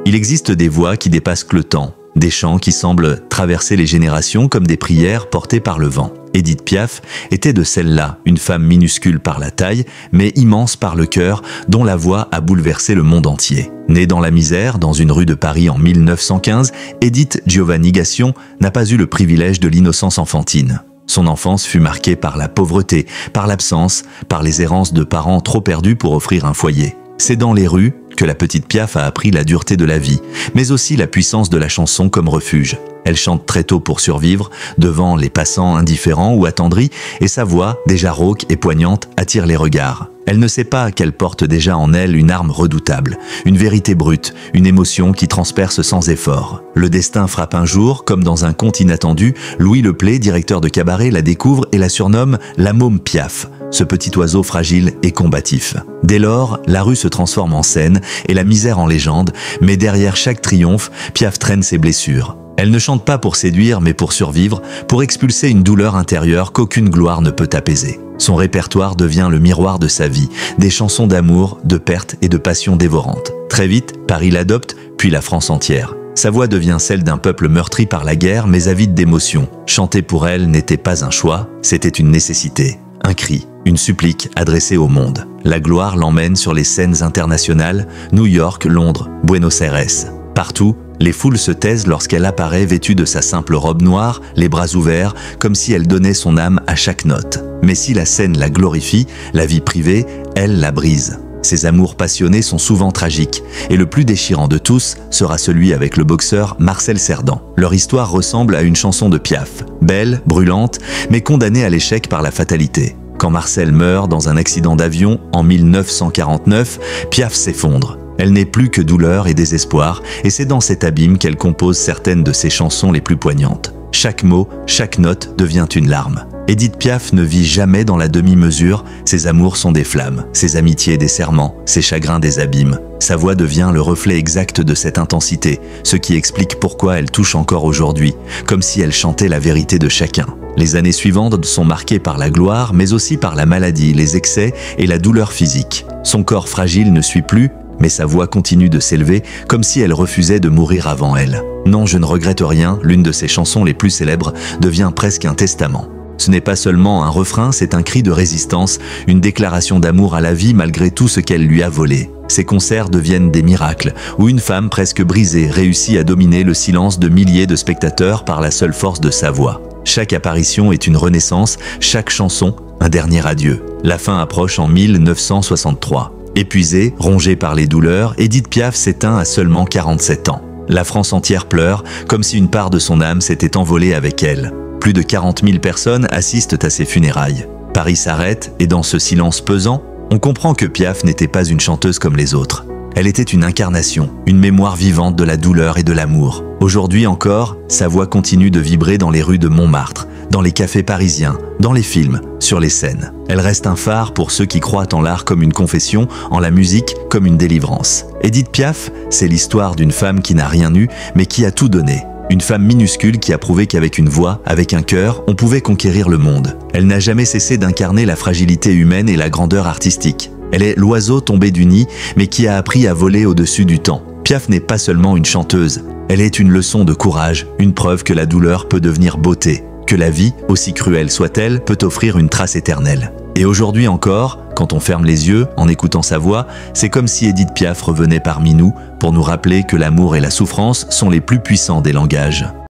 Il existe des voix qui dépassent le temps, des chants qui semblent traverser les générations comme des prières portées par le vent. Édith Piaf était de celle-là, une femme minuscule par la taille, mais immense par le cœur, dont la voix a bouleversé le monde entier. Née dans la misère, dans une rue de Paris en 1915, Édith Giovanni Gassion n'a pas eu le privilège de l'innocence enfantine. Son enfance fut marquée par la pauvreté, par l'absence, par les errances de parents trop perdus pour offrir un foyer. C'est dans les rues que la petite Piaf a appris la dureté de la vie, mais aussi la puissance de la chanson comme refuge. Elle chante très tôt pour survivre, devant les passants indifférents ou attendris, et sa voix, déjà rauque et poignante, attire les regards. Elle ne sait pas qu'elle porte déjà en elle une arme redoutable, une vérité brute, une émotion qui transperce sans effort. Le destin frappe un jour, comme dans un conte inattendu, Louis Leplay, directeur de cabaret, la découvre et la surnomme la môme Piaf, ce petit oiseau fragile et combatif. Dès lors, la rue se transforme en scène et la misère en légende, mais derrière chaque triomphe, Piaf traîne ses blessures. Elle ne chante pas pour séduire, mais pour survivre, pour expulser une douleur intérieure qu'aucune gloire ne peut apaiser. Son répertoire devient le miroir de sa vie, des chansons d'amour, de perte et de passion dévorantes. Très vite, Paris l'adopte, puis la France entière. Sa voix devient celle d'un peuple meurtri par la guerre, mais avide d'émotion. Chanter pour elle n'était pas un choix, c'était une nécessité. Un cri, une supplique adressée au monde. La gloire l'emmène sur les scènes internationales, New York, Londres, Buenos Aires. Partout, les foules se taisent lorsqu'elle apparaît vêtue de sa simple robe noire, les bras ouverts, comme si elle donnait son âme à chaque note. Mais si la scène la glorifie, la vie privée, elle la brise. Ses amours passionnés sont souvent tragiques, et le plus déchirant de tous sera celui avec le boxeur Marcel Cerdan. Leur histoire ressemble à une chanson de Piaf, belle, brûlante, mais condamnée à l'échec par la fatalité. Quand Marcel meurt dans un accident d'avion en 1949, Piaf s'effondre. Elle n'est plus que douleur et désespoir, et c'est dans cet abîme qu'elle compose certaines de ses chansons les plus poignantes. Chaque mot, chaque note devient une larme. Édith Piaf ne vit jamais dans la demi-mesure, ses amours sont des flammes, ses amitiés des serments, ses chagrins des abîmes. Sa voix devient le reflet exact de cette intensité, ce qui explique pourquoi elle touche encore aujourd'hui, comme si elle chantait la vérité de chacun. Les années suivantes sont marquées par la gloire, mais aussi par la maladie, les excès et la douleur physique. Son corps fragile ne suit plus, mais sa voix continue de s'élever comme si elle refusait de mourir avant elle. Non, je ne regrette rien, l'une de ses chansons les plus célèbres devient presque un testament. Ce n'est pas seulement un refrain, c'est un cri de résistance, une déclaration d'amour à la vie malgré tout ce qu'elle lui a volé. Ses concerts deviennent des miracles, où une femme presque brisée réussit à dominer le silence de milliers de spectateurs par la seule force de sa voix. Chaque apparition est une renaissance, chaque chanson un dernier adieu. La fin approche en 1963. Épuisée, rongée par les douleurs, Édith Piaf s'éteint à seulement 47 ans. La France entière pleure, comme si une part de son âme s'était envolée avec elle. Plus de 40 000 personnes assistent à ses funérailles. Paris s'arrête, et dans ce silence pesant, on comprend que Piaf n'était pas une chanteuse comme les autres. Elle était une incarnation, une mémoire vivante de la douleur et de l'amour. Aujourd'hui encore, sa voix continue de vibrer dans les rues de Montmartre, dans les cafés parisiens, dans les films, sur les scènes. Elle reste un phare pour ceux qui croient en l'art comme une confession, en la musique comme une délivrance. Édith Piaf, c'est l'histoire d'une femme qui n'a rien eu, mais qui a tout donné. Une femme minuscule qui a prouvé qu'avec une voix, avec un cœur, on pouvait conquérir le monde. Elle n'a jamais cessé d'incarner la fragilité humaine et la grandeur artistique. Elle est l'oiseau tombé du nid, mais qui a appris à voler au-dessus du temps. Piaf n'est pas seulement une chanteuse, elle est une leçon de courage, une preuve que la douleur peut devenir beauté, que la vie, aussi cruelle soit-elle, peut offrir une trace éternelle. Et aujourd'hui encore, quand on ferme les yeux en écoutant sa voix, c'est comme si Édith Piaf revenait parmi nous pour nous rappeler que l'amour et la souffrance sont les plus puissants des langages.